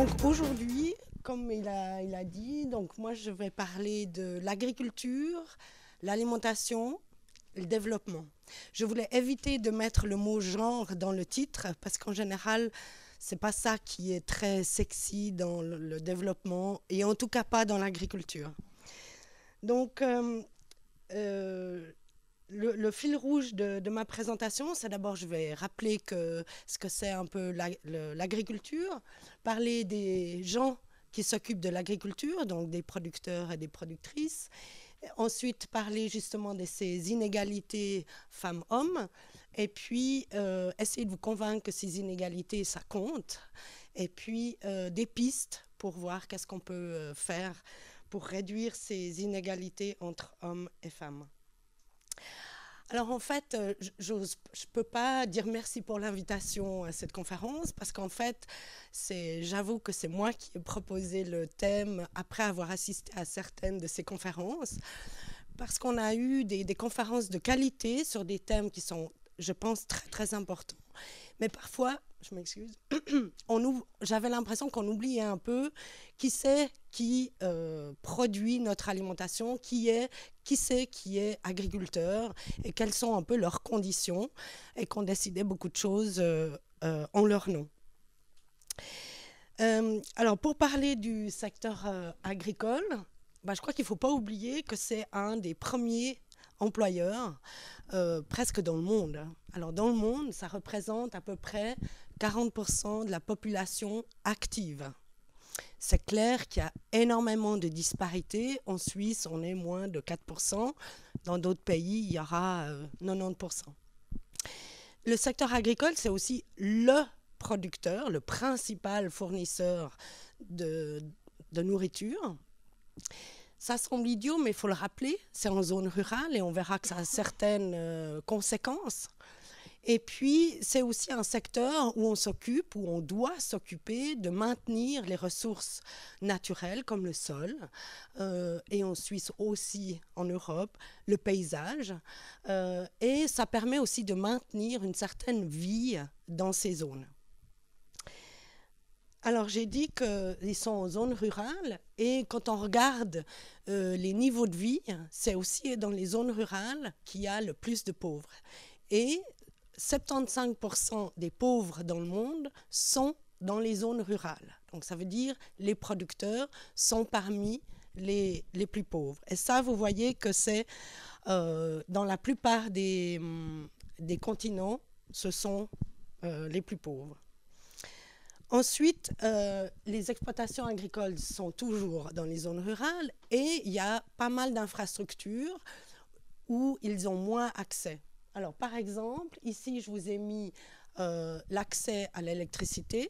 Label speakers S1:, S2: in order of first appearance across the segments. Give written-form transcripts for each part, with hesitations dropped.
S1: Donc aujourd'hui, comme il a dit, donc moi je vais parler de l'agriculture, l'alimentation, le développement. Je voulais éviter de mettre le mot genre dans le titre parce qu'en général, c'est pas ça qui est très sexy dans le développement et en tout cas pas dans l'agriculture. Donc le fil rouge de ma présentation, c'est d'abord je vais rappeler ce que c'est un peu l'agriculture, parler des gens qui s'occupent de l'agriculture, donc des producteurs et des productrices. Ensuite, parler justement de ces inégalités femmes-hommes. Et puis, essayer de vous convaincre que ces inégalités, ça compte. Et puis, des pistes pour voir qu'est-ce qu'on peut faire pour réduire ces inégalités entre hommes et femmes. Alors en fait, je ne peux pas dire merci pour l'invitation à cette conférence parce qu'en fait, j'avoue que c'est moi qui ai proposé le thème après avoir assisté à certaines de ces conférences parce qu'on a eu des conférences de qualité sur des thèmes qui sont, je pense, très très importants. Mais parfois, je m'excuse, j'avais l'impression qu'on oubliait un peu qui c'est qui produit notre alimentation, qui c'est qui est agriculteur et quelles sont un peu leurs conditions et qu'on décidait beaucoup de choses en leur nom. Alors, pour parler du secteur agricole, je crois qu'il ne faut pas oublier que c'est un des premiers employeurs presque dans le monde. Alors, dans le monde, ça représente à peu près 40% de la population active. C'est clair qu'il y a énormément de disparités. En Suisse, on est moins de 4%. Dans d'autres pays, il y aura 90%. Le secteur agricole, c'est aussi le producteur, le principal fournisseur de nourriture. Ça semble idiot, mais il faut le rappeler, c'est en zone rurale et on verra que ça a certaines conséquences. Et puis, c'est aussi un secteur où on s'occupe, où on doit s'occuper de maintenir les ressources naturelles comme le sol, et en Suisse aussi, en Europe, le paysage. Et ça permet aussi de maintenir une certaine vie dans ces zones. Alors, j'ai dit qu'ils sont en zone rurale et quand on regarde les niveaux de vie, c'est aussi dans les zones rurales qu'il y a le plus de pauvres. Et 75% des pauvres dans le monde sont dans les zones rurales. Donc ça veut dire les producteurs sont parmi les plus pauvres. Et ça, vous voyez que c'est dans la plupart des continents, ce sont les plus pauvres. Ensuite, les exploitations agricoles sont toujours dans les zones rurales et il y a pas mal d'infrastructures où ils ont moins accès. Alors, par exemple, ici, je vous ai mis l'accès à l'électricité.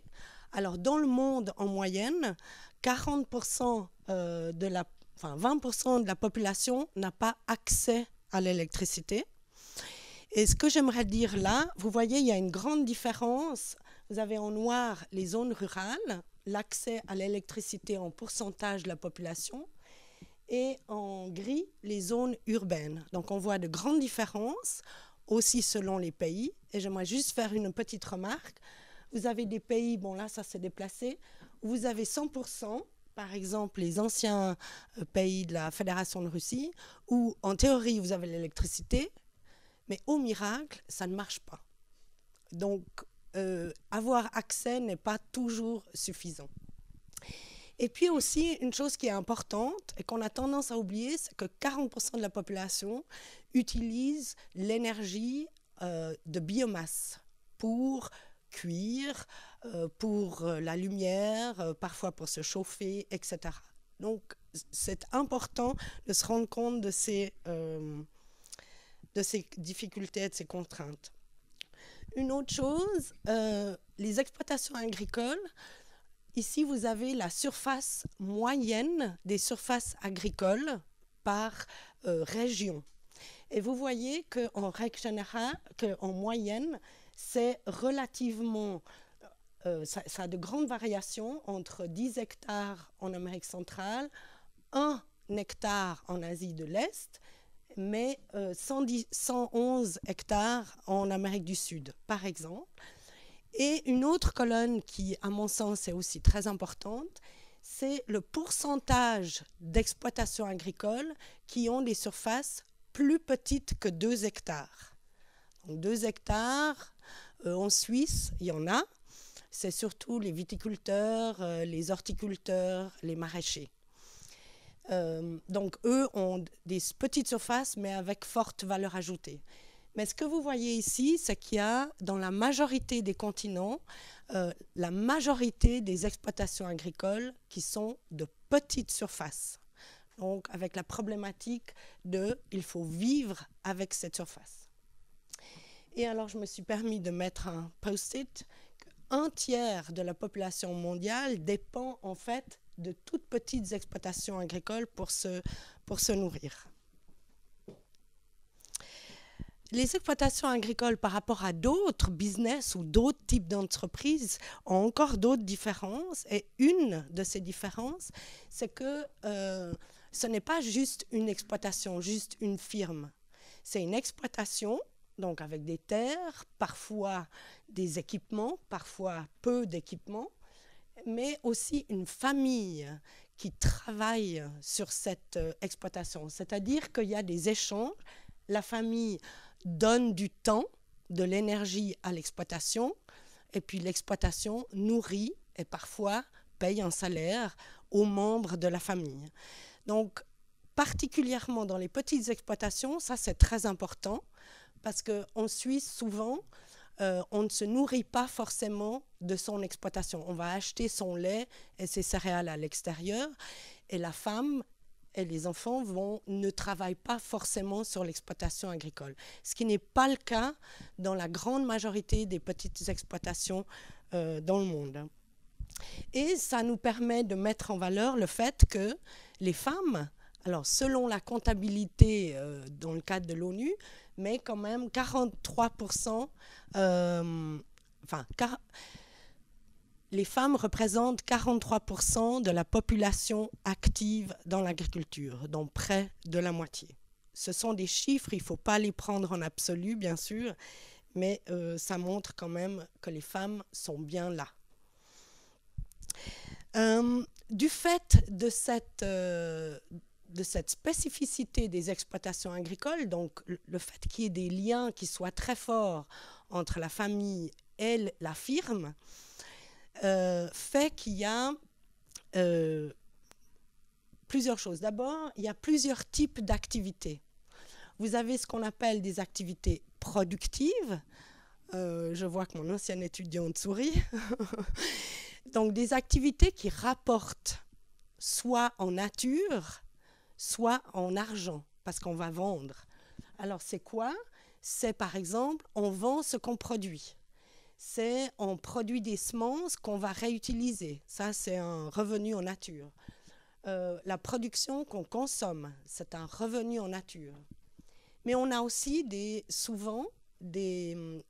S1: Alors, dans le monde, en moyenne, 40% 20% de la population n'a pas accès à l'électricité. Et ce que j'aimerais dire là, vous voyez, il y a une grande différence. Vous avez en noir les zones rurales, l'accès à l'électricité en pourcentage de la population, et en gris, les zones urbaines. Donc, on voit de grandes différences aussi selon les pays. Et j'aimerais juste faire une petite remarque. Vous avez des pays, bon là, ça s'est déplacé, où vous avez 100%, par exemple, les anciens pays de la Fédération de Russie, où en théorie, vous avez l'électricité, mais au miracle, ça ne marche pas. Donc, avoir accès n'est pas toujours suffisant. Et puis aussi, une chose qui est importante et qu'on a tendance à oublier, c'est que 40% de la population utilise l'énergie de biomasse pour cuire, pour la lumière, parfois pour se chauffer, etc. Donc, c'est important de se rendre compte de ces difficultés, de ces contraintes. Une autre chose, les exploitations agricoles, ici vous avez la surface moyenne des surfaces agricoles par région. Et vous voyez qu'en règle générale, qu'en moyenne, c'est relativement, ça a de grandes variations entre 10 hectares en Amérique centrale, 1 hectare en Asie de l'Est, mais 111 hectares en Amérique du Sud, par exemple. Et une autre colonne qui, à mon sens, est aussi très importante, c'est le pourcentage d'exploitations agricoles qui ont des surfaces plus petites que 2 hectares. Donc 2 hectares, en Suisse, il y en a. C'est surtout les viticulteurs, les horticulteurs, les maraîchers. Donc eux ont des petites surfaces, mais avec forte valeur ajoutée. Mais ce que vous voyez ici, c'est qu'il y a dans la majorité des continents, la majorité des exploitations agricoles qui sont de petites surfaces. Donc avec la problématique de il faut vivre avec cette surface. Et alors je me suis permis de mettre un post-it. Un tiers de la population mondiale dépend en fait de toutes petites exploitations agricoles pour se nourrir. Les exploitations agricoles par rapport à d'autres business ou d'autres types d'entreprises ont encore d'autres différences. Et une de ces différences, c'est que ce n'est pas juste une exploitation, juste une firme. C'est une exploitation, donc avec des terres, parfois des équipements, parfois peu d'équipements, mais aussi une famille qui travaille sur cette exploitation. C'est-à-dire qu'il y a des échanges. La famille donne du temps, de l'énergie à l'exploitation, et puis l'exploitation nourrit et parfois paye un salaire aux membres de la famille. Donc, particulièrement dans les petites exploitations, ça c'est très important, parce qu'en Suisse, souvent, on ne se nourrit pas forcément de son exploitation. On va acheter son lait et ses céréales à l'extérieur, et la femme et les enfants ne travaillent pas forcément sur l'exploitation agricole. Ce qui n'est pas le cas dans la grande majorité des petites exploitations dans le monde. Et ça nous permet de mettre en valeur le fait que les femmes, alors selon la comptabilité dans le cadre de l'ONU, mais quand même 43%, les femmes représentent 43% de la population active dans l'agriculture, donc près de la moitié. Ce sont des chiffres, il ne faut pas les prendre en absolu, bien sûr, mais ça montre quand même que les femmes sont bien là. Du fait de cette spécificité des exploitations agricoles, donc le fait qu'il y ait des liens qui soient très forts entre la famille et la firme, fait qu'il y a plusieurs choses. D'abord, il y a plusieurs types d'activités. Vous avez ce qu'on appelle des activités productives. Je vois que mon ancienne étudiante sourit. Donc, des activités qui rapportent soit en nature, soit en argent, parce qu'on va vendre. Alors, c'est quoi? C'est par exemple, on vend ce qu'on produit. C'est on produit des semences qu'on va réutiliser. Ça, c'est un revenu en nature. La production qu'on consomme, c'est un revenu en nature. Mais on a aussi souvent des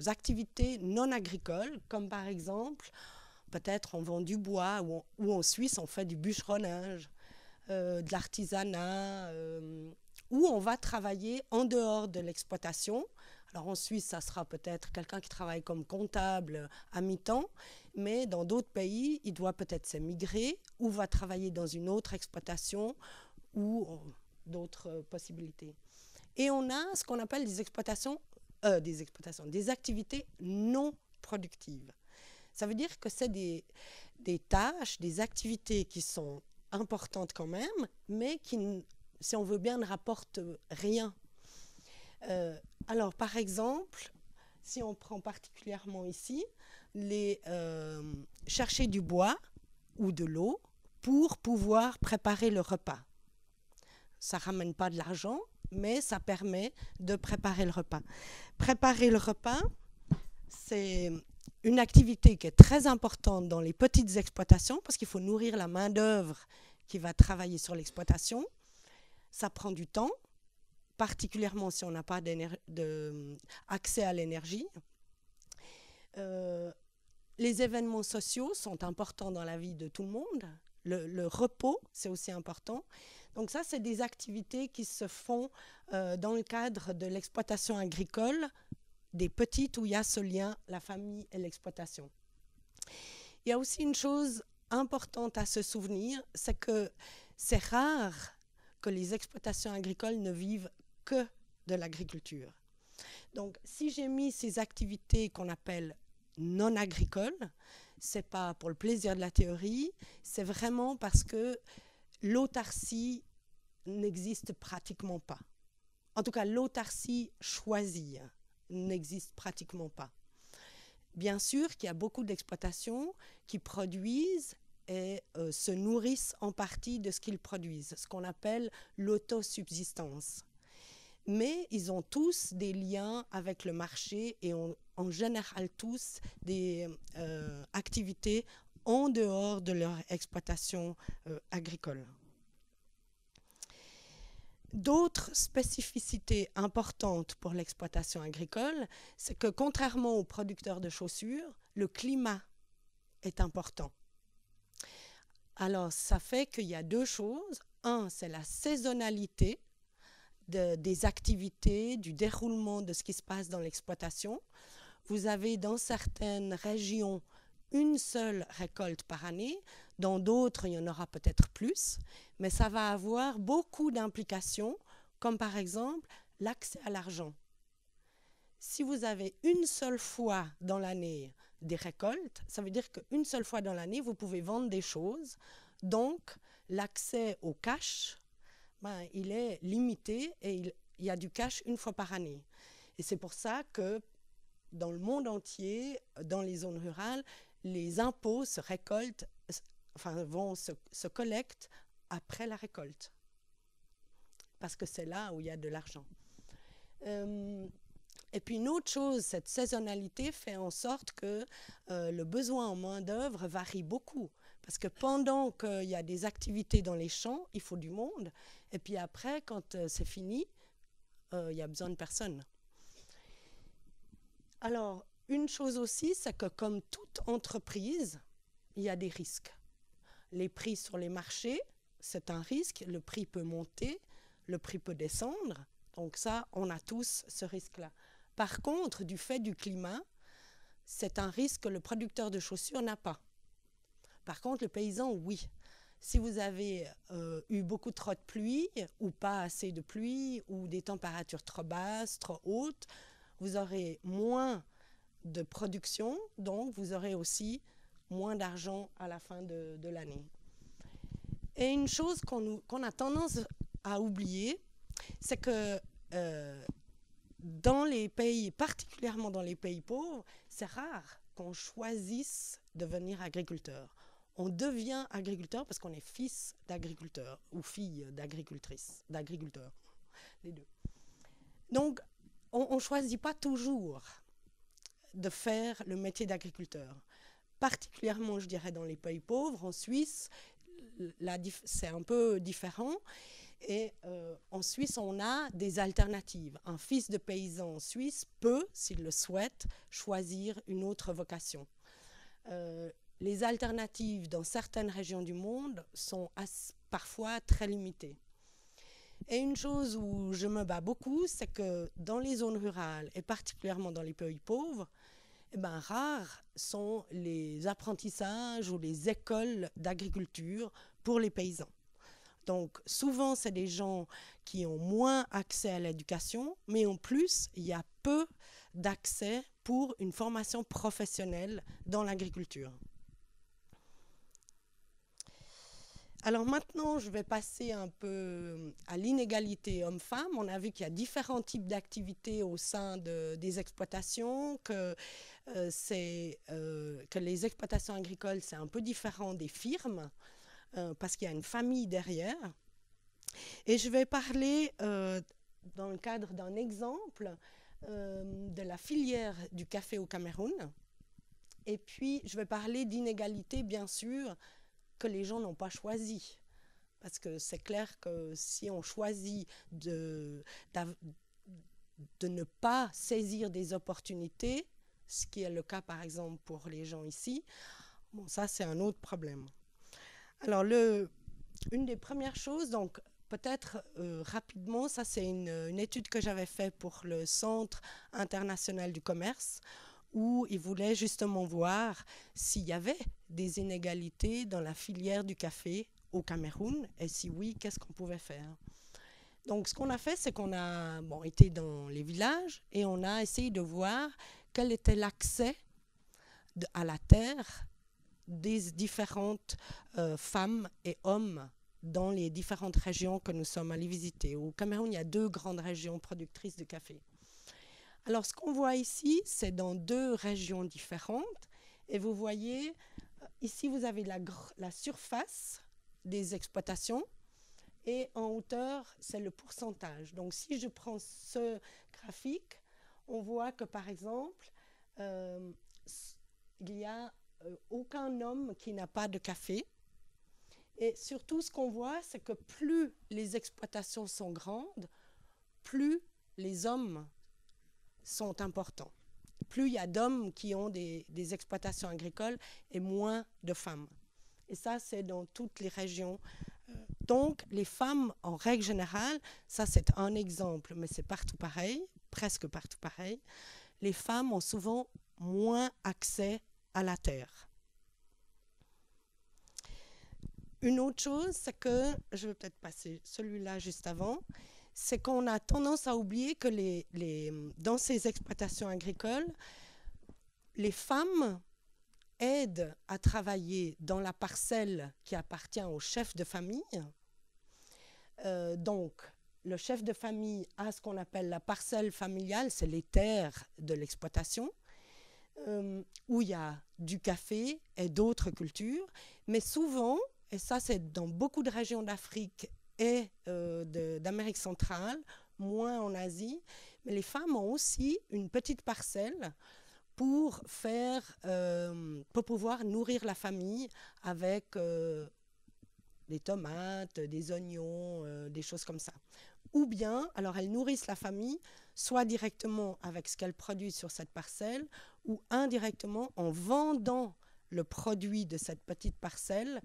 S1: activités non agricoles, comme par exemple, peut-être on vend du bois, ou en Suisse, on fait du bûcheronnage, de l'artisanat, où on va travailler en dehors de l'exploitation. Alors en Suisse, ça sera peut-être quelqu'un qui travaille comme comptable à mi-temps, mais dans d'autres pays, il doit peut-être s'émigrer ou va travailler dans une autre exploitation ou d'autres possibilités. Et on a ce qu'on appelle des activités non productives. Ça veut dire que c'est des tâches, des activités qui sont importantes quand même, mais qui, si on veut bien, ne rapportent rien. Alors, par exemple, si on prend particulièrement ici, chercher du bois ou de l'eau pour pouvoir préparer le repas. Ça ne ramène pas de l'argent, mais ça permet de préparer le repas. Préparer le repas, c'est une activité qui est très importante dans les petites exploitations parce qu'il faut nourrir la main-d'œuvre qui va travailler sur l'exploitation. Ça prend du temps, particulièrement si on n'a pas accès à l'énergie. Les événements sociaux sont importants dans la vie de tout le monde. Le repos, c'est aussi important. Donc ça, c'est des activités qui se font dans le cadre de l'exploitation agricole des petites où il y a ce lien, la famille et l'exploitation. Il y a aussi une chose importante à se souvenir, c'est que c'est rare que les exploitations agricoles ne vivent que de l'agriculture. Donc, si j'ai mis ces activités qu'on appelle non agricoles, c'est pas pour le plaisir de la théorie, c'est vraiment parce que l'autarcie n'existe pratiquement pas. En tout cas, l'autarcie choisie n'existe pratiquement pas. Bien sûr qu'il y a beaucoup d'exploitations qui produisent et se nourrissent en partie de ce qu'ils produisent, ce qu'on appelle l'autosubsistance. Mais ils ont tous des liens avec le marché et en général tous des activités en dehors de leur exploitation agricole. D'autres spécificités importantes pour l'exploitation agricole, c'est que contrairement aux producteurs de chaussures, le climat est important. Alors, ça fait qu'il y a deux choses. Un, c'est la saisonnalité des activités, du déroulement de ce qui se passe dans l'exploitation. Vous avez dans certaines régions une seule récolte par année, dans d'autres il y en aura peut-être plus, mais ça va avoir beaucoup d'implications, comme par exemple l'accès à l'argent. Si vous avez une seule fois dans l'année des récoltes, ça veut dire qu'une seule fois dans l'année, vous pouvez vendre des choses, donc l'accès au cash, il est limité et il y a du cash une fois par année. Et c'est pour ça que dans le monde entier, dans les zones rurales, les impôts se récoltent, se collectent après la récolte. Parce que c'est là où il y a de l'argent. Et puis une autre chose, cette saisonnalité fait en sorte que le besoin en main-d'œuvre varie beaucoup. Parce que pendant qu'il y a des activités dans les champs, il faut du monde. Et puis après, quand c'est fini, il y a besoin de personne. Alors, une chose aussi, c'est que comme toute entreprise, il y a des risques. Les prix sur les marchés, c'est un risque. Le prix peut monter, le prix peut descendre. Donc ça, on a tous ce risque-là. Par contre, du fait du climat, c'est un risque que le producteur de chaussures n'a pas. Par contre, le paysan, oui. Si vous avez eu beaucoup trop de pluie ou pas assez de pluie ou des températures trop basses, trop hautes, vous aurez moins de production, donc vous aurez aussi moins d'argent à la fin de l'année. Et une chose qu'on a tendance à oublier, c'est que dans les pays, particulièrement dans les pays pauvres, c'est rare qu'on choisisse de devenir agriculteur. On devient agriculteur parce qu'on est fils d'agriculteur ou fille d'agriculteur, les deux. Donc, on ne choisit pas toujours de faire le métier d'agriculteur. Particulièrement, je dirais, dans les pays pauvres. En Suisse, c'est un peu différent. Et en Suisse, on a des alternatives. Un fils de paysan en Suisse peut, s'il le souhaite, choisir une autre vocation. Les alternatives dans certaines régions du monde sont parfois très limitées. Et une chose où je me bats beaucoup, c'est que dans les zones rurales, et particulièrement dans les pays pauvres, rares sont les apprentissages ou les écoles d'agriculture pour les paysans. Donc souvent, c'est des gens qui ont moins accès à l'éducation, mais en plus, il y a peu d'accès pour une formation professionnelle dans l'agriculture. Alors maintenant, je vais passer un peu à l'inégalité homme-femme. On a vu qu'il y a différents types d'activités au sein des exploitations, que les exploitations agricoles, c'est un peu différent des firmes, parce qu'il y a une famille derrière. Et je vais parler, dans le cadre d'un exemple, de la filière du café au Cameroun. Et puis, je vais parler d'inégalité, bien sûr, que les gens n'ont pas choisi. Parce que c'est clair que si on choisit de ne pas saisir des opportunités, ce qui est le cas par exemple pour les gens ici, bon, ça c'est un autre problème. Alors une des premières choses, donc peut-être rapidement, ça c'est une étude que j'avais faite pour le Centre international du commerce, où ils voulaient justement voir s'il y avait des inégalités dans la filière du café au Cameroun, et si oui, qu'est-ce qu'on pouvait faire. Donc ce qu'on a fait, c'est qu'on a été dans les villages et on a essayé de voir quel était l'accès à la terre des différentes femmes et hommes dans les différentes régions que nous sommes allés visiter. Au Cameroun, il y a 2 grandes régions productrices de café. Alors, ce qu'on voit ici, c'est dans 2 régions différentes. Et vous voyez, ici, vous avez la surface des exploitations. Et en hauteur, c'est le pourcentage. Donc, si je prends ce graphique, on voit que, par exemple, il n'y a aucun homme qui n'a pas de café. Et surtout, ce qu'on voit, c'est que plus les exploitations sont grandes, plus les hommes sont importants. Plus il y a d'hommes qui ont des exploitations agricoles et moins de femmes. Et ça, c'est dans toutes les régions. Donc, les femmes, en règle générale, ça c'est un exemple, mais c'est partout pareil, presque partout pareil, les femmes ont souvent moins accès à la terre. Une autre chose, c'est que, je vais peut-être passer celui-là juste avant, c'est qu'on a tendance à oublier que dans ces exploitations agricoles, les femmes aident à travailler dans la parcelle qui appartient au chef de famille. Donc, le chef de famille a ce qu'on appelle la parcelle familiale, c'est les terres de l'exploitation, où il y a du café et d'autres cultures, mais souvent, et ça c'est dans beaucoup de régions d'Afrique et d'Amérique centrale, moins en Asie, mais les femmes ont aussi une petite parcelle pour pouvoir nourrir la famille avec des tomates, des oignons, des choses comme ça. Ou bien, alors elles nourrissent la famille, soit directement avec ce qu'elles produisent sur cette parcelle, ou indirectement en vendant le produit de cette petite parcelle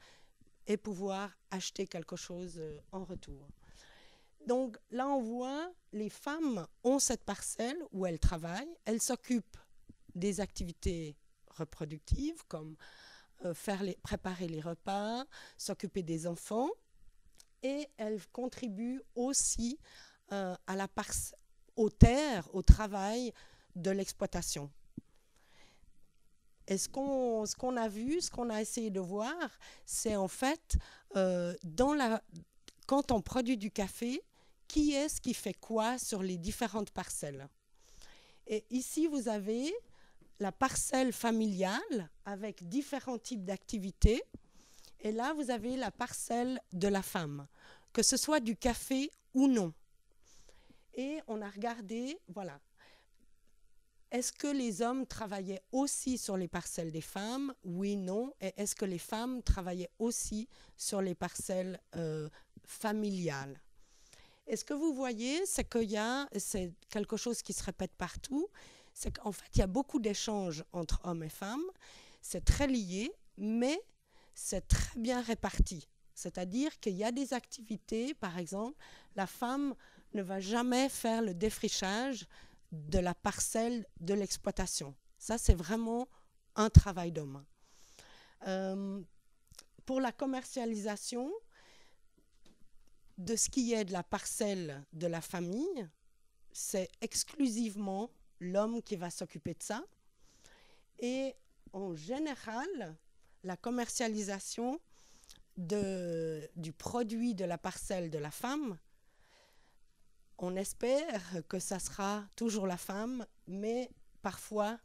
S1: et pouvoir acheter quelque chose en retour. Donc là, on voit, les femmes ont cette parcelle où elles travaillent, elles s'occupent des activités reproductives comme préparer les repas, s'occuper des enfants, et elles contribuent aussi aux terres, au travail de l'exploitation. Et ce qu'on a vu, ce qu'on a essayé de voir, c'est en fait, quand on produit du café, qui est-ce qui fait quoi sur les différentes parcelles. Et ici, vous avez la parcelle familiale avec différents types d'activités. Et là, vous avez la parcelle de la femme, que ce soit du café ou non. Et on a regardé, voilà, est-ce que les hommes travaillaient aussi sur les parcelles des femmes? Oui, non. Et est-ce que les femmes travaillaient aussi sur les parcelles familiales? Et ce que vous voyez, c'est c'est quelque chose qui se répète partout, c'est qu'en fait, il y a beaucoup d'échanges entre hommes et femmes. C'est très lié, mais c'est très bien réparti. C'est-à-dire qu'il y a des activités, par exemple, la femme ne va jamais faire le défrichage de la parcelle de l'exploitation. Ça, c'est vraiment un travail d'homme. Pour la commercialisation de ce qui est de la parcelle de la famille, c'est exclusivement l'homme qui va s'occuper de ça. Et en général, la commercialisation du produit de la parcelle de la femme, on espère que ça sera toujours la femme, mais parfois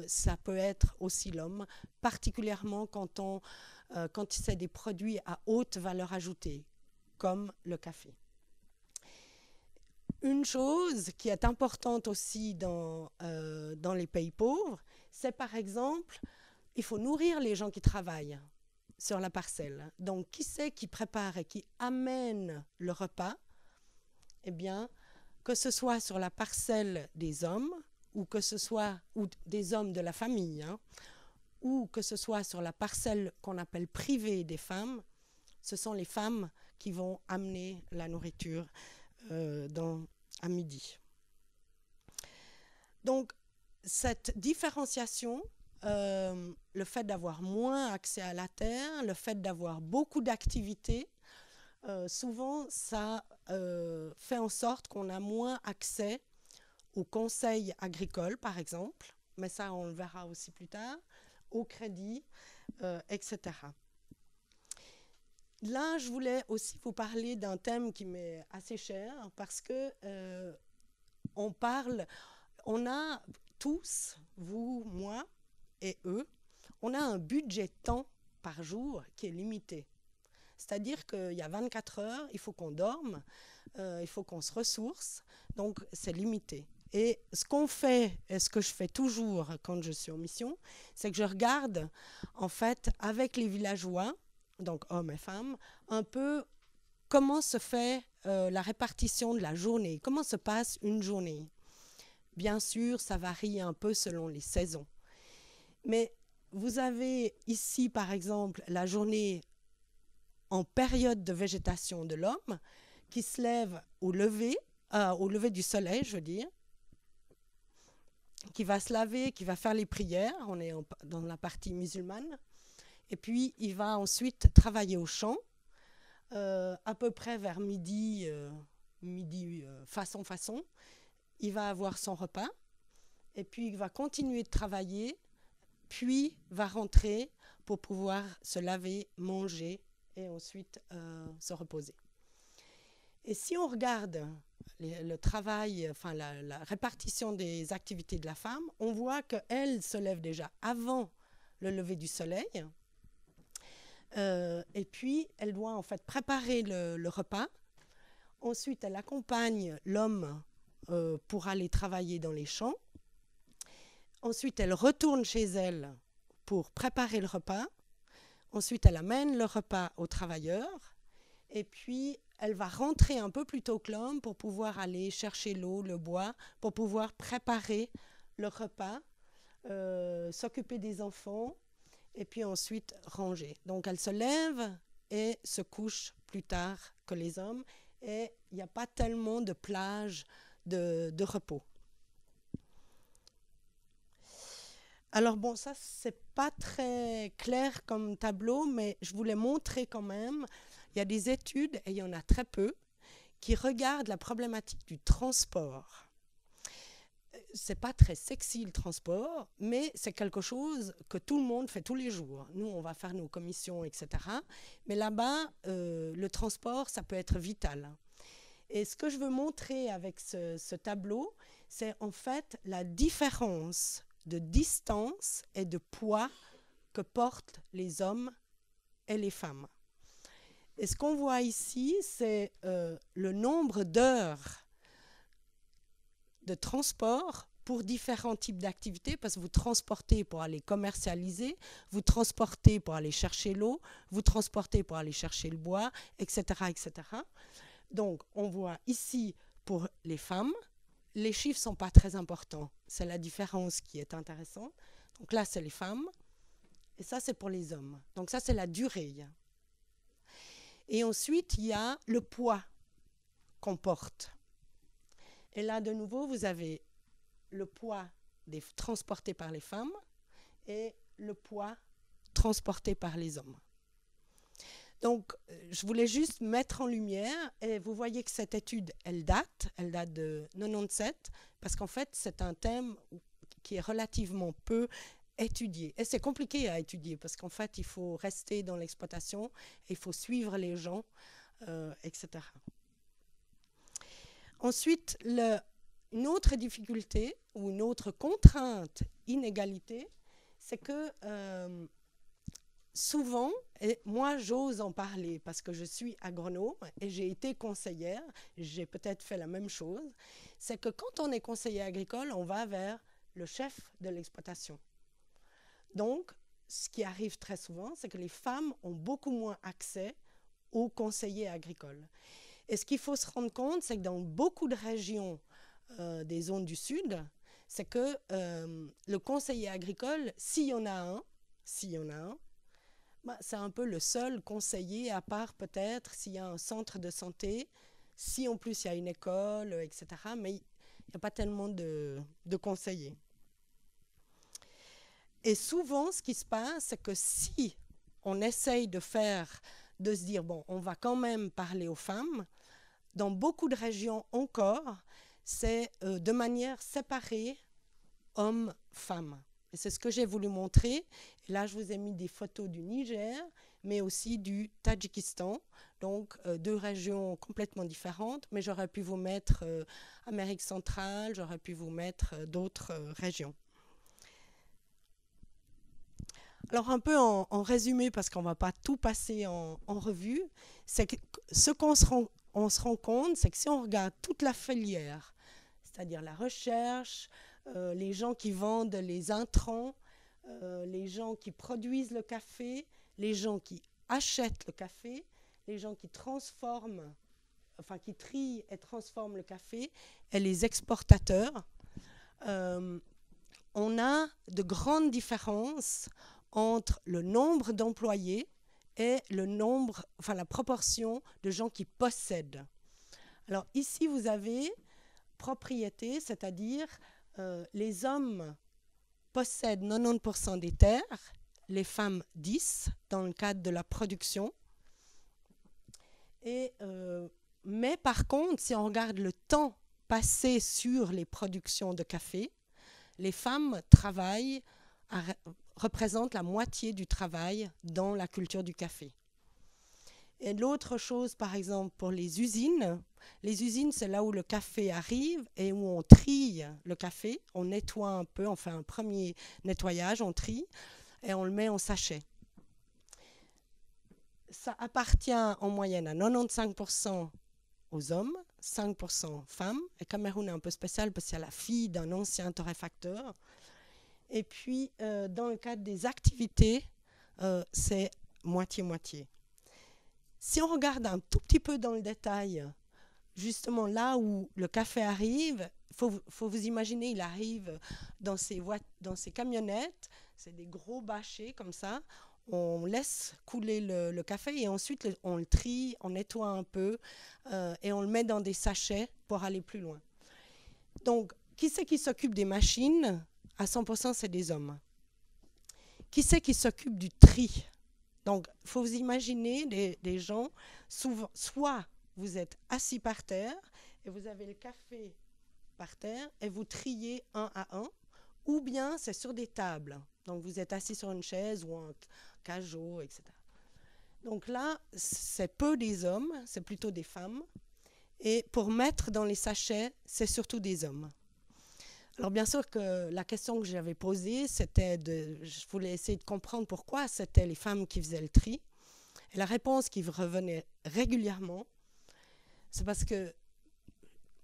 S1: ça peut être aussi l'homme, particulièrement quand c'est des produits à haute valeur ajoutée, comme le café. Une chose qui est importante aussi dans les pays pauvres, c'est par exemple, il faut nourrir les gens qui travaillent sur la parcelle. Donc, qui c'est qui prépare et qui amène le repas? Eh bien, que ce soit sur la parcelle des hommes, ou des hommes de la famille, ou que ce soit sur la parcelle qu'on appelle privée des femmes, ce sont les femmes qui vont amener la nourriture à midi. Donc, cette différenciation, le fait d'avoir moins accès à la terre, le fait d'avoir beaucoup d'activités, souvent, ça fait en sorte qu'on a moins accès aux conseils agricoles, par exemple, mais ça, on le verra aussi plus tard, au crédit, etc. Là, je voulais aussi vous parler d'un thème qui m'est assez cher, parce que on a tous, vous, moi et eux, on a un budget temps par jour qui est limité. C'est-à-dire qu'il y a 24 heures, il faut qu'on dorme, il faut qu'on se ressource, donc c'est limité. Et ce qu'on fait, et ce que je fais toujours quand je suis en mission, c'est que je regarde, en fait, avec les villageois, donc hommes et femmes, un peu comment se fait la répartition de la journée, comment se passe une journée. Bien sûr, ça varie un peu selon les saisons. Mais vous avez ici, par exemple, la journée en période de végétation de l'homme, qui se lève au lever du soleil, je veux dire, qui va se laver, qui va faire les prières, on est dans la partie musulmane, et puis il va ensuite travailler au champ, à peu près vers midi, façon, il va avoir son repas, et puis il va continuer de travailler, puis va rentrer pour pouvoir se laver, manger, et ensuite se reposer. Et si on regarde le travail, enfin la répartition des activités de la femme, on voit qu'elle se lève déjà avant le lever du soleil, et puis elle doit en fait préparer le repas. Ensuite, elle accompagne l'homme pour aller travailler dans les champs. Ensuite, elle retourne chez elle pour préparer le repas. Ensuite, elle amène le repas aux travailleurs. Et puis, elle va rentrer un peu plus tôt que l'homme pour pouvoir aller chercher l'eau, le bois, pour pouvoir préparer le repas, s'occuper des enfants et puis ensuite ranger. Donc, elle se lève et se couche plus tard que les hommes. Et il n'y a pas tellement de plage de repos. Alors bon, ça, c'est pas très clair comme tableau, mais je voulais montrer quand même. Il y a des études, et il y en a très peu, qui regardent la problématique du transport. C'est pas très sexy le transport, mais c'est quelque chose que tout le monde fait tous les jours. Nous, on va faire nos commissions, etc. Mais là-bas, le transport, ça peut être vital. Et ce que je veux montrer avec ce tableau, c'est en fait la différence de distance et de poids que portent les hommes et les femmes. Et ce qu'on voit ici, c'est le nombre d'heures de transport pour différents types d'activités, parce que vous transportez pour aller commercialiser, vous transportez pour aller chercher l'eau, vous transportez pour aller chercher le bois, etc., etc. Donc, on voit ici pour les femmes, les chiffres ne sont pas très importants. C'est la différence qui est intéressante. Donc là, c'est les femmes. Et ça, c'est pour les hommes. Donc ça, c'est la durée. Et ensuite, il y a le poids qu'on porte. Et là, de nouveau, vous avez le poids transporté par les femmes et le poids transporté par les hommes. Donc, je voulais juste mettre en lumière, et vous voyez que cette étude, elle date de 97, parce qu'en fait, c'est un thème qui est relativement peu étudié. Et c'est compliqué à étudier, parce qu'en fait, il faut rester dans l'exploitation, il faut suivre les gens, etc. Ensuite, une autre difficulté, ou une autre contrainte, inégalité, c'est que souvent, et moi j'ose en parler parce que je suis agronome et j'ai été conseillère, j'ai peut-être fait la même chose, c'est que quand on est conseiller agricole, on va vers le chef de l'exploitation. Donc, ce qui arrive très souvent, c'est que les femmes ont beaucoup moins accès aux conseillers agricoles. Et ce qu'il faut se rendre compte, c'est que dans beaucoup de régions des zones du Sud, c'est que le conseiller agricole, s'il y en a un, C'est un peu le seul conseiller, à part peut-être s'il y a un centre de santé, si en plus il y a une école, etc. Mais il n'y a pas tellement de conseillers. Et souvent, ce qui se passe, c'est que si on essaye de se dire, bon, on va quand même parler aux femmes, dans beaucoup de régions encore, c'est de manière séparée, hommes-femmes. Et c'est ce que j'ai voulu montrer. Et là, je vous ai mis des photos du Niger, mais aussi du Tadjikistan. Donc, deux régions complètement différentes. Mais j'aurais pu vous mettre Amérique centrale, j'aurais pu vous mettre d'autres régions. Alors, un peu en résumé, parce qu'on ne va pas tout passer en revue, c'est que ce qu'on se rend compte, c'est que si on regarde toute la filière, c'est-à-dire la recherche, les gens qui vendent les intrants, les gens qui produisent le café, les gens qui achètent le café, les gens qui transforment, enfin qui trient et transforment le café, et les exportateurs, on a de grandes différences entre le nombre d'employés et la proportion de gens qui possèdent. Alors ici, vous avez propriété, c'est-à-dire les hommes possèdent 90% des terres, les femmes 10% dans le cadre de la production. Mais par contre, si on regarde le temps passé sur les productions de café, les femmes représentent la moitié du travail dans la culture du café. Et l'autre chose, par exemple, pour les usines, c'est là où le café arrive et où on trie le café, on nettoie un peu, on fait un premier nettoyage, on trie et on le met en sachet. Ça appartient en moyenne à 95% aux hommes, 5% femmes. Et Cameroun est un peu spécial parce qu'il y a la fille d'un ancien torréfacteur. Et puis, dans le cadre des activités, c'est moitié-moitié. Si on regarde un tout petit peu dans le détail, justement là où le café arrive, faut vous imaginer, il arrive dans ces camionnettes, c'est des gros bâchers comme ça, on laisse couler le café et ensuite on le trie, on nettoie un peu et on le met dans des sachets pour aller plus loin. Donc, qui c'est qui s'occupe des machines ? À 100%, c'est des hommes. Qui c'est qui s'occupe du tri ? Donc, il faut vous imaginer des gens, soit vous êtes assis par terre et vous avez le café par terre et vous triez un à un, ou bien c'est sur des tables. Donc, vous êtes assis sur une chaise ou un cajot, etc. Donc là, c'est peu des hommes, c'est plutôt des femmes. Et pour mettre dans les sachets, c'est surtout des hommes. Alors bien sûr que la question que j'avais posée, je voulais essayer de comprendre pourquoi c'était les femmes qui faisaient le tri. Et la réponse qui revenait régulièrement, c'est parce que,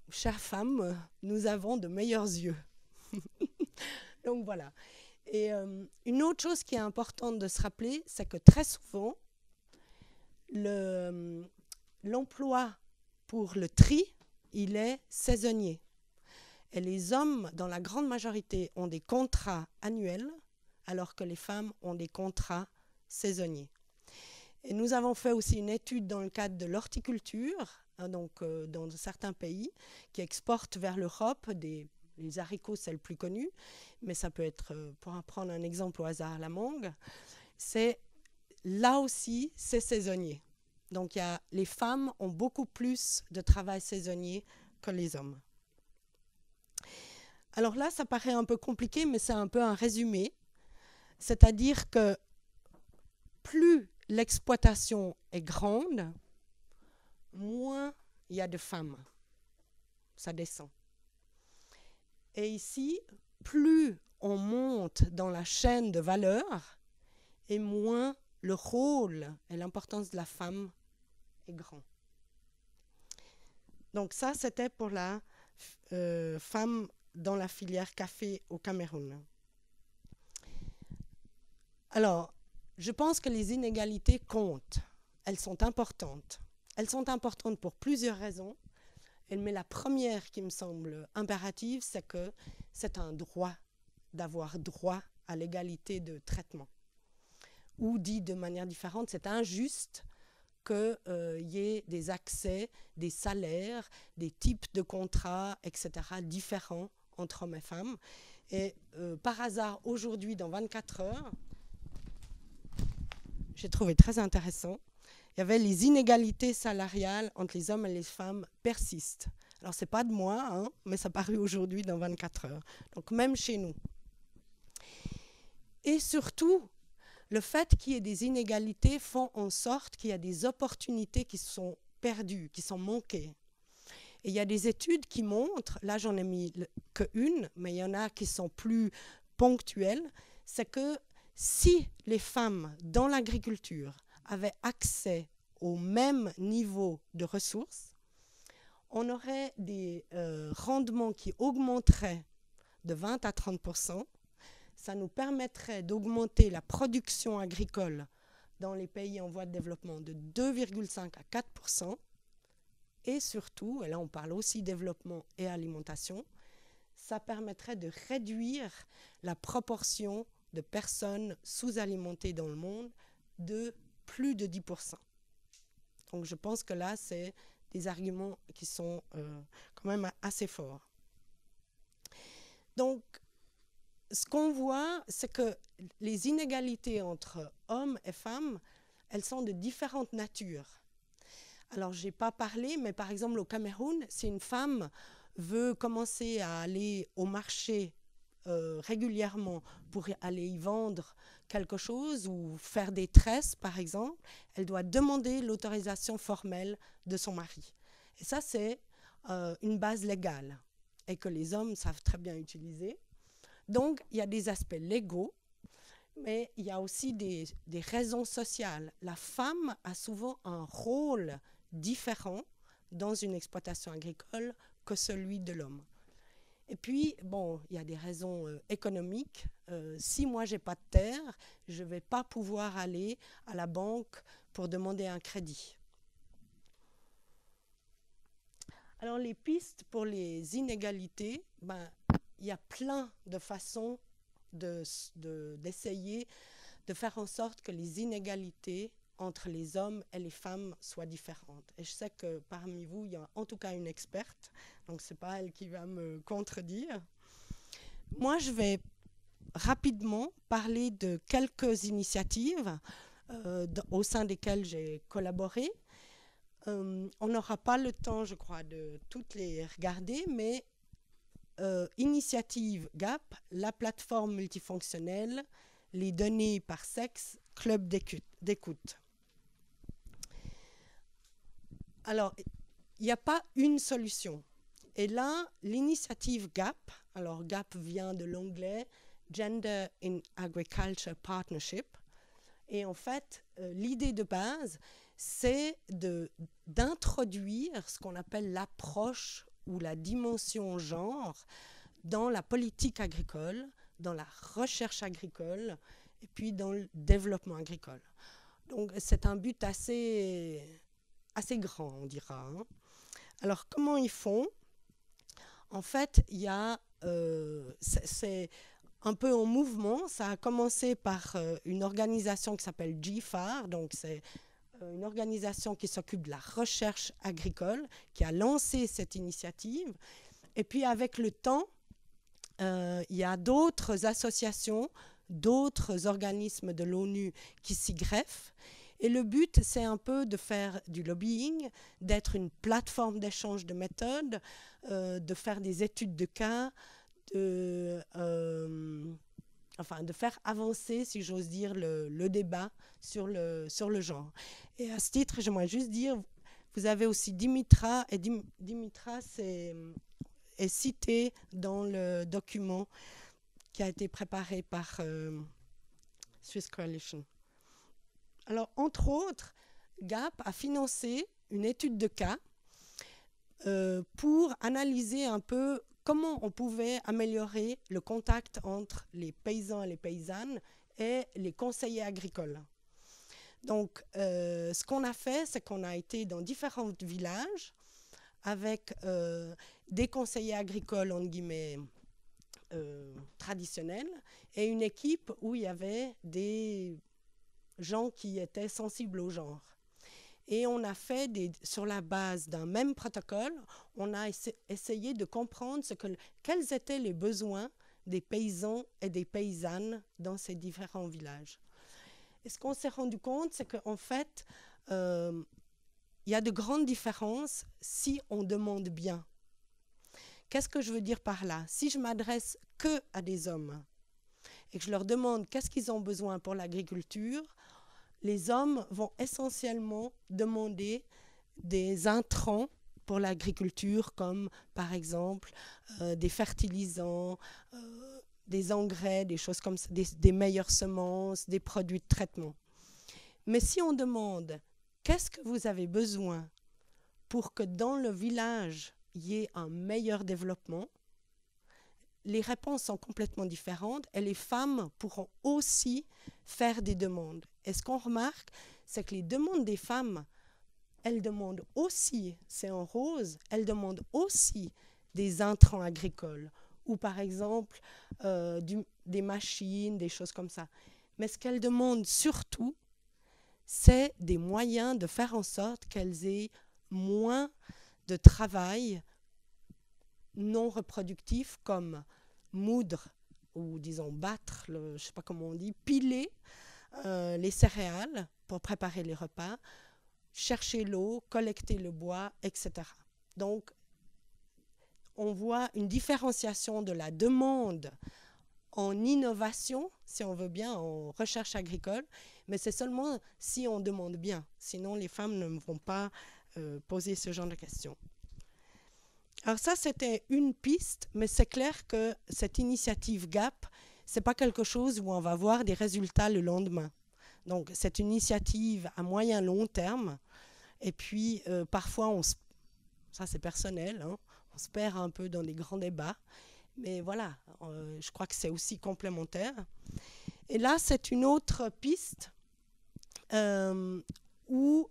S1: chères femmes, nous avons de meilleurs yeux. Donc voilà. Et une autre chose qui est importante de se rappeler, c'est que très souvent, l'emploi pour le tri, il est saisonnier. Et les hommes, dans la grande majorité, ont des contrats annuels, alors que les femmes ont des contrats saisonniers. Et nous avons fait aussi une étude dans le cadre de l'horticulture, dans certains pays, qui exportent vers l'Europe les haricots, c'est le plus connu, mais ça peut être, pour prendre un exemple au hasard, la mangue. Là aussi, c'est saisonnier. Donc, les femmes ont beaucoup plus de travail saisonnier que les hommes. Alors là, ça paraît un peu compliqué, mais c'est un peu un résumé. C'est-à-dire que plus l'exploitation est grande, moins il y a de femmes. Ça descend. Et ici, plus on monte dans la chaîne de valeur, et moins le rôle et l'importance de la femme est grand. Donc ça, c'était pour la femme dans la filière café au Cameroun. Alors, je pense que les inégalités comptent. Elles sont importantes. Elles sont importantes pour plusieurs raisons. Mais la première qui me semble impérative, c'est que c'est un droit d'avoir droit à l'égalité de traitement. ou dit de manière différente, c'est injuste qu'il y ait des accès, des salaires, des types de contrats, etc., différents entre hommes et femmes. Et par hasard, aujourd'hui, dans 24 heures, j'ai trouvé très intéressant, il y avait les inégalités salariales entre les hommes et les femmes persistent. Alors, ce n'est pas de moi, hein, mais ça paru aujourd'hui dans 24 heures. Donc, même chez nous. Et surtout, le fait qu'il y ait des inégalités font en sorte qu'il y a des opportunités qui sont perdues, qui sont manquées. Et il y a des études qui montrent, là j'en ai mis qu'une, mais il y en a qui sont plus ponctuelles, c'est que si les femmes dans l'agriculture avaient accès au même niveau de ressources, on aurait des rendements qui augmenteraient de 20 à 30%. Ça nous permettrait d'augmenter la production agricole dans les pays en voie de développement de 2,5 à 4%. Et surtout, et là on parle aussi développement et alimentation, ça permettrait de réduire la proportion de personnes sous-alimentées dans le monde de plus de 10%. Donc je pense que là, c'est des arguments qui sont quand même assez forts. Donc, ce qu'on voit, c'est que les inégalités entre hommes et femmes, elles sont de différentes natures. Alors, je n'ai pas parlé, mais par exemple, au Cameroun, si une femme veut commencer à aller au marché régulièrement pour aller y vendre quelque chose ou faire des tresses, par exemple, elle doit demander l'autorisation formelle de son mari. Et ça, c'est une base légale et que les hommes savent très bien utiliser. Donc, il y a des aspects légaux, mais il y a aussi des raisons sociales. La femme a souvent un rôle différent dans une exploitation agricole que celui de l'homme. Et puis, bon, il y a des raisons économiques. Si moi, je n'ai pas de terre, je ne vais pas pouvoir aller à la banque pour demander un crédit. Alors, les pistes pour les inégalités, il y a plein de façons d'essayer de faire en sorte que les inégalités entre les hommes et les femmes soient différentes. Et je sais que parmi vous, il y a en tout cas une experte, donc ce n'est pas elle qui va me contredire. Moi, je vais rapidement parler de quelques initiatives au sein desquelles j'ai collaboré. On n'aura pas le temps, je crois, de toutes les regarder, mais Initiative GAP, la plateforme multifonctionnelle, les données par sexe, club d'écoute. Alors, il n'y a pas une solution. Et là, l'initiative GAP, alors GAP vient de l'anglais Gender in Agriculture Partnership, et en fait, l'idée de base, c'est d'introduire ce qu'on appelle l'approche ou la dimension genre dans la politique agricole, dans la recherche agricole et puis dans le développement agricole. Donc c'est un but assez grand, on dira. Hein. Alors comment ils font? En fait, il y a c'est un peu en mouvement. Ça a commencé par une organisation qui s'appelle GFAR, donc c'est une organisation qui s'occupe de la recherche agricole, qui a lancé cette initiative. Et puis avec le temps, il y a d'autres associations, d'autres organismes de l'ONU qui s'y greffent. Et le but, c'est un peu de faire du lobbying, d'être une plateforme d'échange de méthodes, de faire des études de cas, de faire avancer, si j'ose dire, le débat sur le genre. Et à ce titre, j'aimerais juste dire, vous avez aussi Dimitra, et Dimitra est cité dans le document qui a été préparé par Swiss Coalition. Alors, entre autres, GAP a financé une étude de cas pour analyser un peu comment on pouvait améliorer le contact entre les paysans et les paysannes et les conseillers agricoles. Donc, ce qu'on a fait, c'est qu'on a été dans différents villages avec des conseillers agricoles, entre guillemets, traditionnels, et une équipe où il y avait des gens qui étaient sensibles au genre. Et on a fait, sur la base d'un même protocole, on a essayé de comprendre quels étaient les besoins des paysans et des paysannes dans ces différents villages. Et ce qu'on s'est rendu compte, c'est qu'en fait, il y a de grandes différences si on demande bien. Qu'est-ce que je veux dire par là? Si je m'adresse que à des hommes et que je leur demande qu'est-ce qu'ils ont besoin pour l'agriculture, les hommes vont essentiellement demander des intrants pour l'agriculture, comme par exemple des fertilisants, des engrais, des choses comme ça, des meilleures semences, des produits de traitement. Mais si on demande qu'est-ce que vous avez besoin pour que dans le village, il y ait un meilleur développement, les réponses sont complètement différentes et les femmes pourront aussi faire des demandes. Et ce qu'on remarque, c'est que les demandes des femmes, elles demandent aussi, c'est en rose, elles demandent aussi des intrants agricoles ou par exemple des machines, des choses comme ça. Mais ce qu'elles demandent surtout, c'est des moyens de faire en sorte qu'elles aient moins de travail non reproductif comme moudre ou disons battre, je ne sais pas comment on dit, piler les céréales pour préparer les repas, chercher l'eau, collecter le bois, etc. Donc, on voit une différenciation de la demande en innovation, si on veut bien, en recherche agricole, mais c'est seulement si on demande bien. Sinon, les femmes ne vont pas poser ce genre de questions. Alors ça, c'était une piste, mais c'est clair que cette initiative GAP, ce n'est pas quelque chose où on va voir des résultats le lendemain. Donc, c'est une initiative à moyen long terme. Et puis, parfois, ça c'est personnel, hein, on se perd un peu dans les grands débats. Mais voilà, je crois que c'est aussi complémentaire. Et là, c'est une autre piste où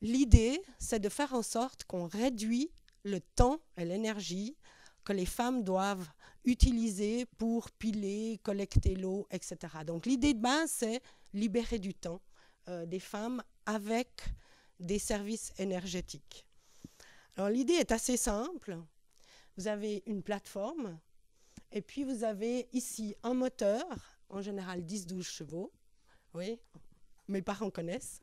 S1: l'idée, c'est de faire en sorte qu'on réduit le temps et l'énergie que les femmes doivent utiliser pour piler, collecter l'eau, etc. Donc l'idée de base, c'est libérer du temps des femmes avec des services énergétiques. Alors l'idée est assez simple. Vous avez une plateforme et puis vous avez ici un moteur, en général 10-12 chevaux. Oui, mes parents connaissent.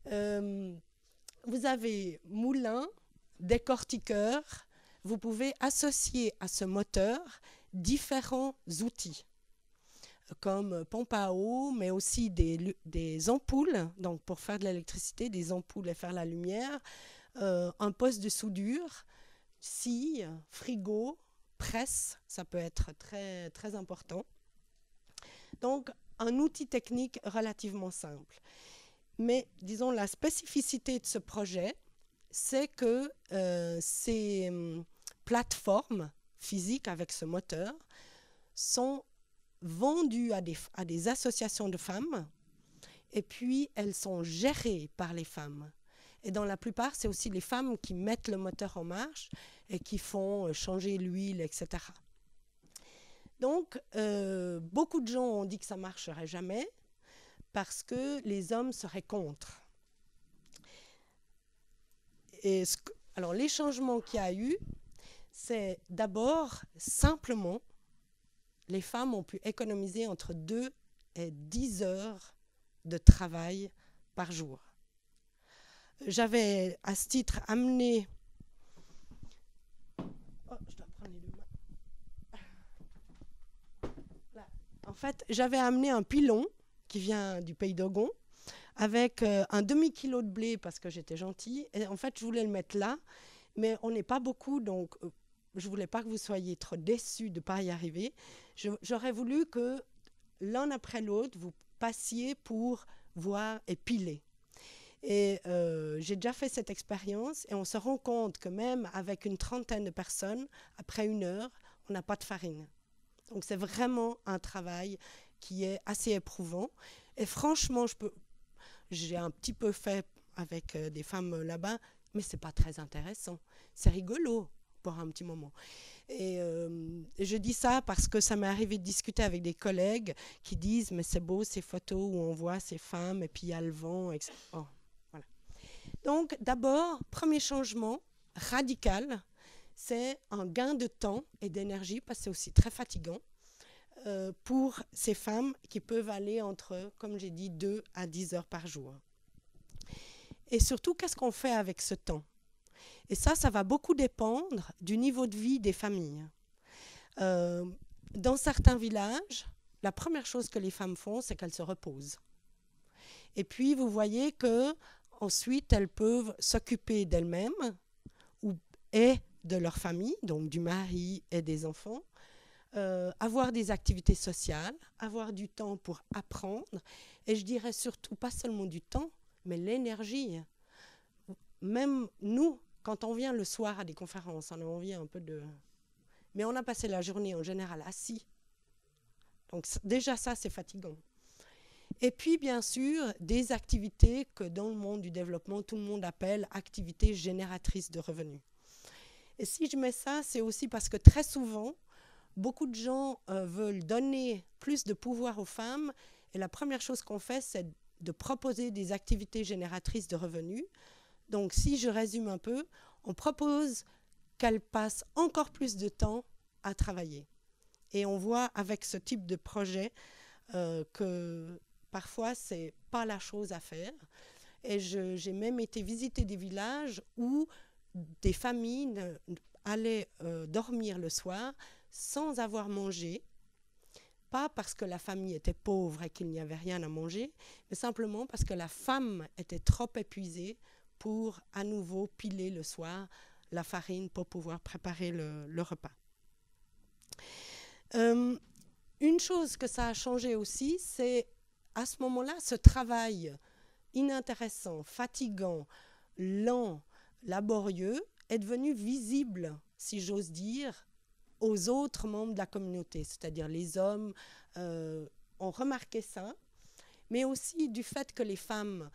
S1: Vous avez moulin, décortiqueur. Vous pouvez associer à ce moteur différents outils, comme pompe à eau, mais aussi des ampoules, donc pour faire de l'électricité, des ampoules et faire la lumière, un poste de soudure, scie, frigo, presse, ça peut être très, très important. Donc, un outil technique relativement simple. Mais, disons, la spécificité de ce projet, c'est que ces plateformes physiques avec ce moteur sont vendues à des associations de femmes et puis elles sont gérées par les femmes. Et dans la plupart, c'est aussi les femmes qui mettent le moteur en marche et qui font changer l'huile, etc. Donc, beaucoup de gens ont dit que ça ne marcherait jamais parce que les hommes seraient contre. Alors, les changements qu'il y a eu, c'est d'abord, simplement, les femmes ont pu économiser entre 2 et 10 heures de travail par jour. J'avais, à ce titre, amené... Oh, je dois prendre les deux mains. Là. En fait, j'avais amené un pilon qui vient du Pays d'Ogon avec un demi-kilo de blé parce que j'étais gentille. Et en fait, je voulais le mettre là, mais on n'est pas beaucoup, donc je ne voulais pas que vous soyez trop déçus de ne pas y arriver. J'aurais voulu que l'un après l'autre, vous passiez pour voir et piler. Et j'ai déjà fait cette expérience et on se rend compte que même avec une trentaine de personnes, après 1 heure, on n'a pas de farine. Donc c'est vraiment un travail qui est assez éprouvant. Et franchement, j'ai un petit peu fait avec des femmes là-bas, mais ce n'est pas très intéressant. C'est rigolo pour un petit moment. Et je dis ça parce que ça m'est arrivé de discuter avec des collègues qui disent « mais c'est beau ces photos où on voit ces femmes et puis il y a le vent, etc. » Oh, voilà. Donc d'abord, premier changement radical, c'est un gain de temps et d'énergie, parce que c'est aussi très fatigant, pour ces femmes qui peuvent aller entre, comme j'ai dit, 2 à 10 heures par jour. Et surtout, qu'est-ce qu'on fait avec ce temps? Et ça va beaucoup dépendre du niveau de vie des familles. Dans certains villages, la première chose que les femmes font, c'est qu'elles se reposent. Et puis, vous voyez qu'ensuite, elles peuvent s'occuper d'elles-mêmes et de leur famille, donc du mari et des enfants, avoir des activités sociales, avoir du temps pour apprendre, et je dirais surtout pas seulement du temps, mais l'énergie. Même nous, quand on vient le soir à des conférences, on a envie un peu de... Mais on a passé la journée en général assis. Donc déjà ça, c'est fatigant. Et puis bien sûr, des activités que dans le monde du développement, tout le monde appelle activités génératrices de revenus. Et si je mets ça, c'est aussi parce que très souvent, beaucoup de gens veulent donner plus de pouvoir aux femmes, et la première chose qu'on fait, c'est de proposer des activités génératrices de revenus. Donc, si je résume un peu, on propose qu'elles passent encore plus de temps à travailler. Et on voit avec ce type de projet que parfois, ce n'est pas la chose à faire. Et j'ai même été visiter des villages où des familles allaient dormir le soir sans avoir mangé, pas parce que la famille était pauvre et qu'il n'y avait rien à manger, mais simplement parce que la femme était trop épuisée pour à nouveau piler le soir la farine pour pouvoir préparer le repas. Une chose que ça a changé aussi, c'est à ce moment-là, ce travail inintéressant, fatigant, lent, laborieux est devenu visible, si j'ose dire, aux autres membres de la communauté, c'est-à-dire les hommes ont remarqué ça, mais aussi du fait que les femmes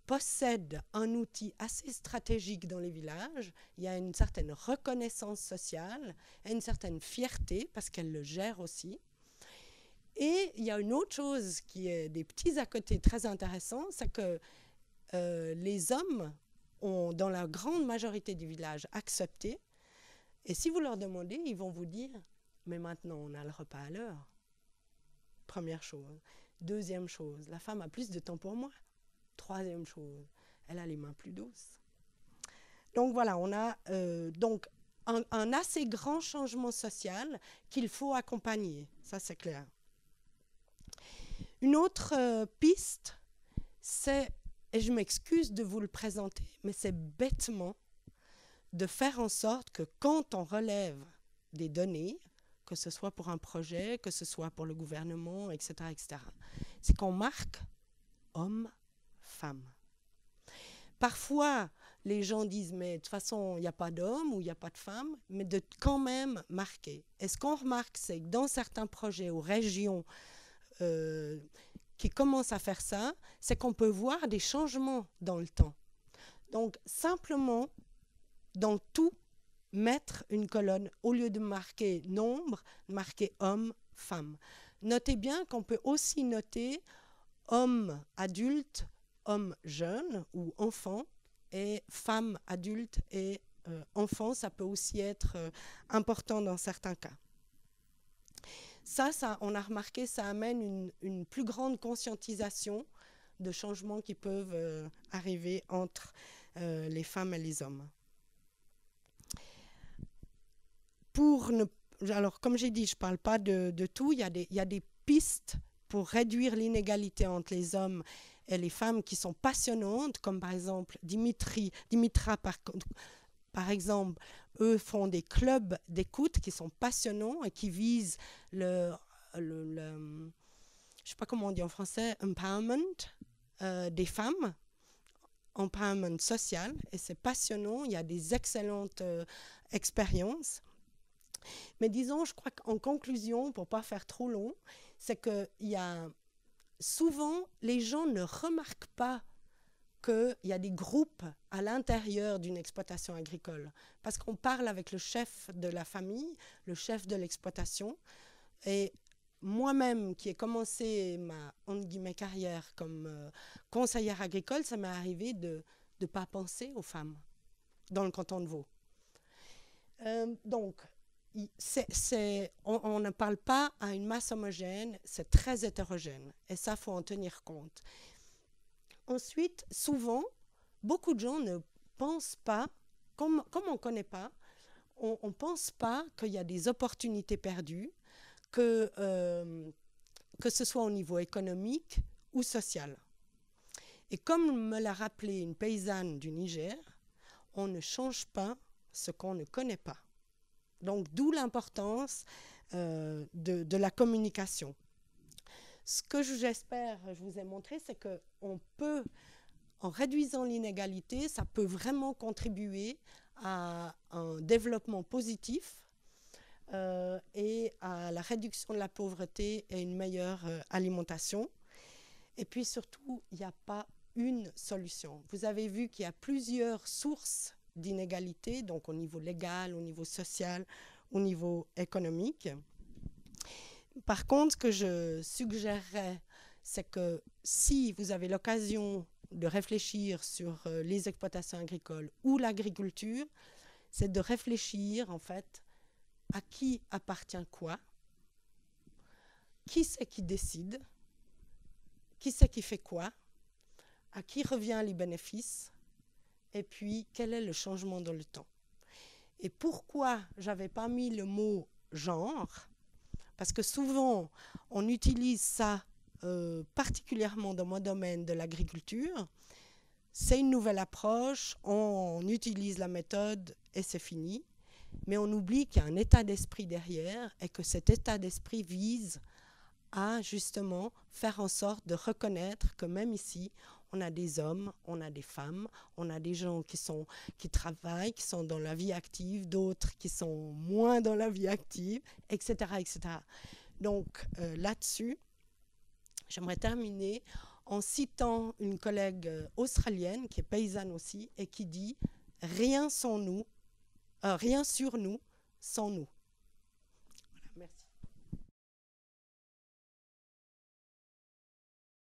S1: possèdent un outil assez stratégique dans les villages, il y a une certaine reconnaissance sociale et une certaine fierté parce qu'elles le gèrent aussi. Et il y a une autre chose qui est des petits à côté très intéressants, c'est que les hommes ont, dans la grande majorité des villages, accepté. Et si vous leur demandez, ils vont vous dire « mais maintenant, on a le repas à l'heure ». Première chose. Deuxième chose, la femme a plus de temps pour moi. Troisième chose, elle a les mains plus douces. Donc voilà, on a donc un assez grand changement social qu'il faut accompagner. Ça, c'est clair. Une autre piste, c'est, et je m'excuse de vous le présenter, mais c'est bêtement de faire en sorte que quand on relève des données, que ce soit pour un projet, que ce soit pour le gouvernement, etc., c'est qu'on marque homme, femme. Parfois, les gens disent, mais de toute façon, il n'y a pas d'homme ou il n'y a pas de femme, mais de quand même marquer. Et ce qu'on remarque, c'est que dans certains projets ou régions qui commencent à faire ça, c'est qu'on peut voir des changements dans le temps. Donc, simplement, dans tout, mettre une colonne, au lieu de marquer nombre, marquer homme, femme. Notez bien qu'on peut aussi noter homme adulte, homme jeune ou enfant, et femme adulte et enfant, ça peut aussi être important dans certains cas. Ça, on a remarqué, ça amène une plus grande conscientisation de changements qui peuvent arriver entre les femmes et les hommes. Alors, comme j'ai dit, je ne parle pas de tout. Il y a des pistes pour réduire l'inégalité entre les hommes et les femmes qui sont passionnantes, comme par exemple Dimitra, par exemple, eux font des clubs d'écoute qui sont passionnants et qui visent je ne sais pas comment on dit en français, empowerment des femmes, empowerment social, et c'est passionnant, il y a des excellentes expériences. Mais disons, je crois qu'en conclusion, pour ne pas faire trop long, c'est que souvent, les gens ne remarquent pas qu'il y a des groupes à l'intérieur d'une exploitation agricole. Parce qu'on parle avec le chef de la famille, le chef de l'exploitation. Et moi-même, qui ai commencé ma entre guillemets, carrière comme conseillère agricole, ça m'est arrivé de ne pas penser aux femmes dans le canton de Vaud. Donc, on ne parle pas à une masse homogène, c'est très hétérogène. Et ça, il faut en tenir compte. Ensuite, souvent, beaucoup de gens ne pensent pas, comme on ne connaît pas, on ne pense pas qu'il y a des opportunités perdues, que ce soit au niveau économique ou social. Et comme me l'a rappelé une paysanne du Niger, on ne change pas ce qu'on ne connaît pas. Donc, d'où l'importance de la communication. Ce que j'espère, je vous ai montré, c'est qu'on peut, en réduisant l'inégalité, ça peut vraiment contribuer à un développement positif et à la réduction de la pauvreté et une meilleure alimentation. Et puis surtout, il n'y a pas une solution. Vous avez vu qu'il y a plusieurs sources d'inégalité, donc au niveau légal, au niveau social, au niveau économique. Par contre, ce que je suggérerais, c'est que si vous avez l'occasion de réfléchir sur les exploitations agricoles ou l'agriculture, c'est de réfléchir en fait à qui appartient quoi, qui c'est qui décide, qui c'est qui fait quoi, à qui revient les bénéfices, et puis quel est le changement dans le temps. Et pourquoi je n'avais pas mis le mot genre? Parce que souvent, on utilise ça particulièrement dans mon domaine de l'agriculture. C'est une nouvelle approche, on utilise la méthode et c'est fini. Mais on oublie qu'il y a un état d'esprit derrière et que cet état d'esprit vise à justement faire en sorte de reconnaître que même ici, on a des hommes, on a des femmes, on a des gens qui travaillent, qui sont dans la vie active, d'autres qui sont moins dans la vie active, etc. etc. Donc là-dessus, j'aimerais terminer en citant une collègue australienne qui est paysanne aussi et qui dit « Rien sur nous sans nous ».